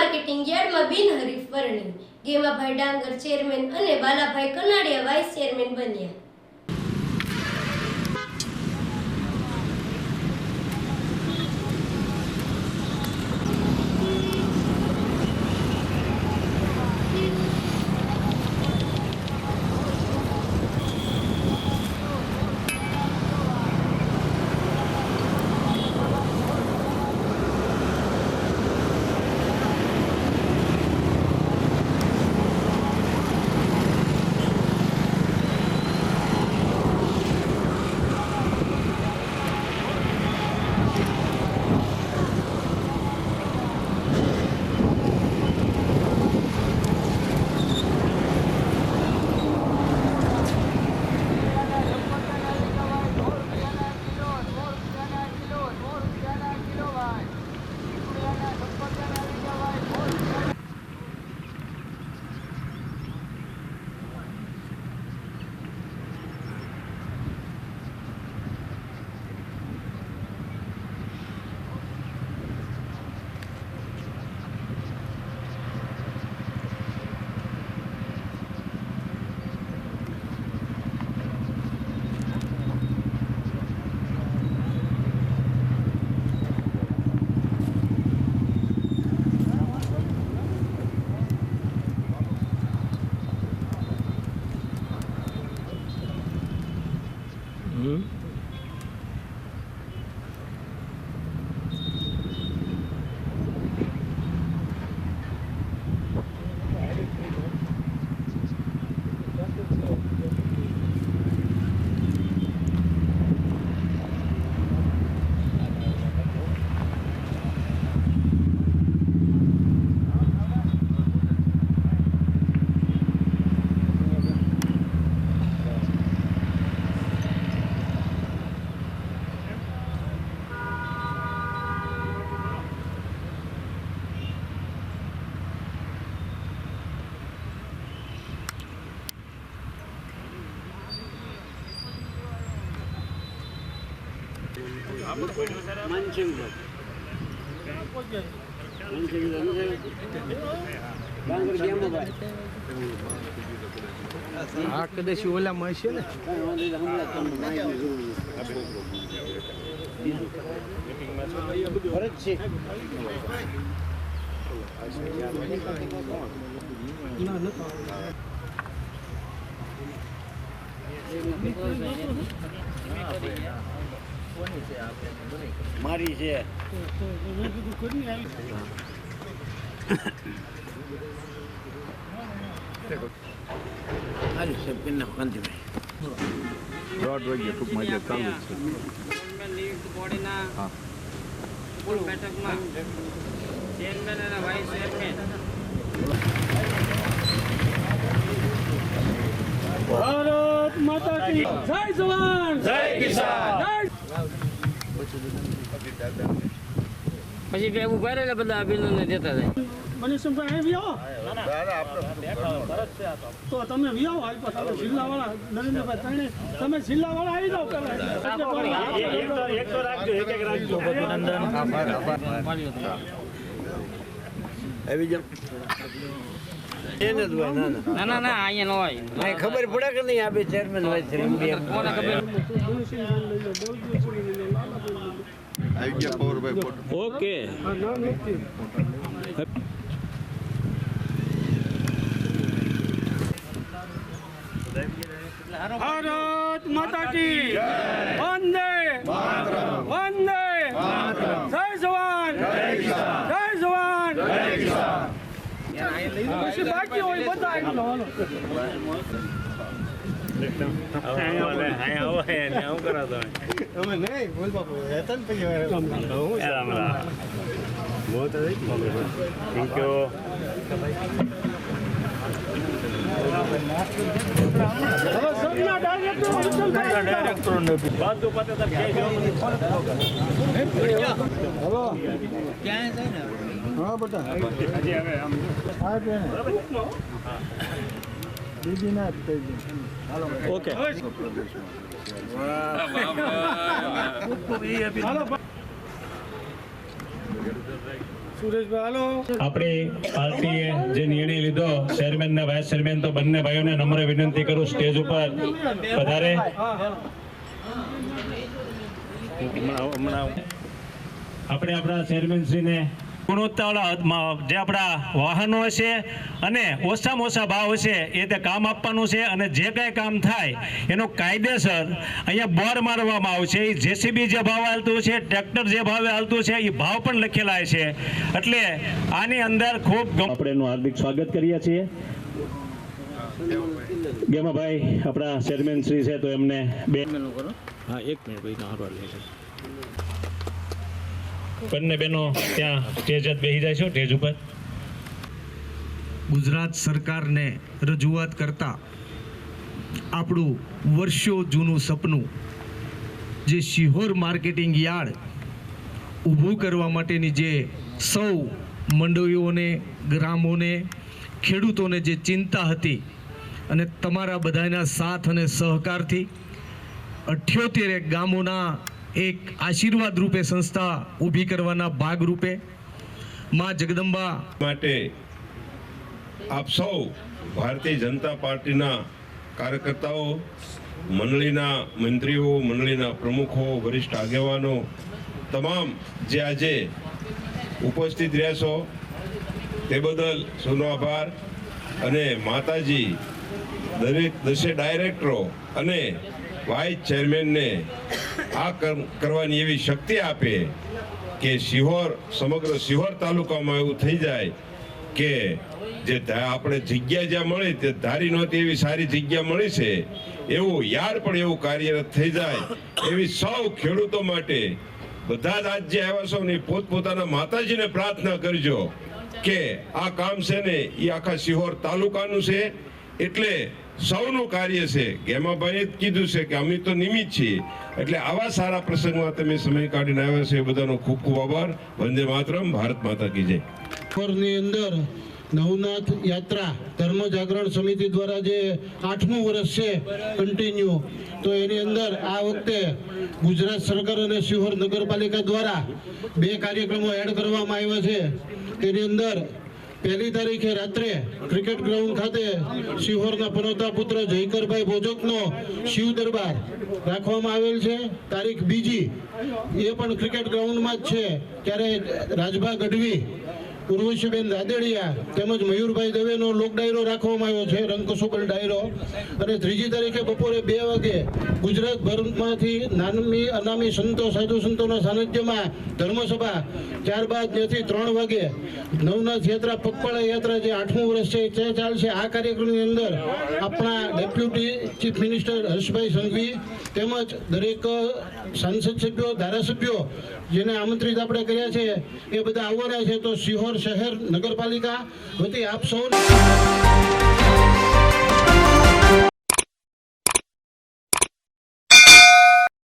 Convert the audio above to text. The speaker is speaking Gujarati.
માર્કેટિંગ યાર્ડમાં બિનહરીફ વરણી. ગેમાભાઈ ડાંગર ચેરમેન અને બાલાભાઈ કનાડિયા વાઇસ ચેરમેન બન્યા. આ કદાચ ઓલામાં હશે ને ફરજ છે મારી છે હારી સાહેબ કેના કાંતિભાઈ 1:30 વાગે ટૂંકમાં જે ચાલુ છે બોડીના પૂર્વ બેઠકમાં ચેરમેન અને વાઇસ ચેરમેન ભારત માતા કી જય જવાન જય કિસાન પછી બે ઉભા રહેલા બધા અભિનંદન દેતા જાય. મનીષભાઈ અહીં વ્યાવો તો તમે વ્યાવો હાલ પર તમે જિલ્લાવાળા નરેન્દ્રભાઈ ત્રણે તમે જિલ્લાવાળા આવી જાઓ પેલા એક તો રાખજો એક રાખજો અભિનંદન આવી જાવ એને જ હોય ના ના અહીંયા ન હોય નહીં ખબર પડે કે નહીં આ બે ચેરમેન હોય છે કોને ખબર આવી ગયા પવરભાઈ ફોટો ઓકે ભારત માતા કી વંદે વંદે જય જવાન જય જવાન પછી બાકી હોય બધા હા બેટા દીદી ના ઓકે સુરેશભાઈ હાલો. આપણી પાર્ટીએ જે નિર્ણય લીધો ચેરમેન ને વાઇસ ચેરમેન, તો બંને ભાઈઓને નમ્ર વિનંતી કરું સ્ટેજ ઉપર પધારે. આપણે આપણા ચેરમેનશ્રીને ગુણવત્તાવાળા જે આપણા વાહનો હશે અને ઓછામાં ઓછા ભાવ હશે એ તે કામ આપવાનું છે, અને જે કાંઈ કામ થાય એનો કાયદેસર અહીંયા બોર મારવામાં આવશે. એ જેસીબી જે ભાવ હાલતું છે, ટ્રેક્ટર જે ભાવે હાલતું છે, એ ભાવ પણ લખેલા છે. એટલે આની અંદર ખૂબ આપણે એનું હાર્દિક સ્વાગત કરીએ છીએ. ગેમાભાઈ આપણા ચેરમેન શ્રી છે, તો એમને બે હા, 1 મિનિટ ભાઈ હારવા લે છે. બંને બહેનો ત્યાં સ્ટેજ જ બેસી જાય છે, સ્ટેજ ઉપર. ગુજરાત સરકારને રજૂઆત કરતા આપણું વર્ષો જૂનું સપનું જે શિહોર માર્કેટિંગ યાર્ડ ઊભું કરવા માટેની જે સૌ મંડળીઓને, ગ્રામોને, ખેડૂતોને જે ચિંતા હતી, અને તમારા બધાના સાથ અને સહકારથી 78 ગામોના એક આશીર્વાદ રૂપે સંસ્થા ઊભી કરવાના ભાગરૂપે માં જગદંબા માટે આપ સૌ ભારતીય જનતા પાર્ટીના કાર્યકર્તાઓ, મંડળીના મંત્રીઓ, મંડળીના પ્રમુખો, વરિષ્ઠ આગેવાનો તમામ જે આજે ઉપસ્થિત રહ્યા છો તે બદલ સૌનો આભાર. અને માતાજી દરેક 10 ડાયરેક્ટરો અને વાઇસ ચેરમેનને આ કરવાની એવી શક્તિ આપે કે શિહોર, સમગ્ર શિહોર તાલુકામાં એવું થઈ જાય કે જે આપણે જગ્યા જ્યાં મળી તે ધારી નહોતી એવી સારી જગ્યા મળી છે, એવું યાર પણ એવું કાર્યરત થઈ જાય એવી સૌ ખેડૂતો માટે બધા જ આજ જે આવ્યા છો ને પોતપોતાના માતાજીને પ્રાર્થના કરજો કે આ કામ છે ને એ આખા શિહોર તાલુકાનું છે. એટલે સૌનું કાર્ય છે. ગેમાભાઈએ જ કીધું છે કે અમે તો નિમિત્ત છીએ. એટલે આવા સારા પ્રસંગમાં તમે સમય કાઢીને આવ્યા છે, એ બધાનો ખૂબ ખૂબ આભાર. વંદે માતરમ. ભારત માતા કી જય. ની અંદર નવનાથ યાત્રા ધર્મ જાગરણ સમિતિ દ્વારા જે 8મું વર્ષ છે કન્ટિન્યુ, તો એની અંદર આ વખતે ગુજરાત સરકાર અને શિહોર નગરપાલિકા દ્વારા 2 કાર્યક્રમો એડ કરવામાં આવ્યા છે. તેની અંદર 1 તારીખે રાત્રે ક્રિકેટ ગ્રાઉન્ડ ખાતે શિહોરના પનોતા પુત્ર જયકરભાઈ ભોજકનો શિવ દરબાર રાખવામાં આવેલ છે. તારીખ 2 એ પણ ક્રિકેટ ગ્રાઉન્ડમાં જ છે, ત્યારે રાજભા ગઢવી, ઉર્વશીબેન રાદડિયા તેમજ મયુરભાઈ દવેનો લોક ડાયરો રાખવામાં આવ્યો છે, રંગકસુબલ ડાયરો. અને 3જી તારીખે બપોરે 2 વાગે ગુજરાતભરમાંથી નામી અનામી સંતો, સાધુ સંતોના સાનિધ્યમાં ધર્મસભા, ત્યારબાદ ત્યાંથી 3 વાગે નવનાથ યાત્રા, પગપાળા યાત્રા જે 8મું વર્ષ છે તે ચાલશે. આ કાર્યક્રમની અંદર આપણા deputy chief minister Harshbhai Sanghvi તેમજ દરેક સાંસદ સભ્યો, ધારાસભ્યો જેને આમંત્રિત આપણે કર્યા છે એ બધા આવવાના છે. તો શિહોર શહેર નગરપાલિકા વતી આપ સૌ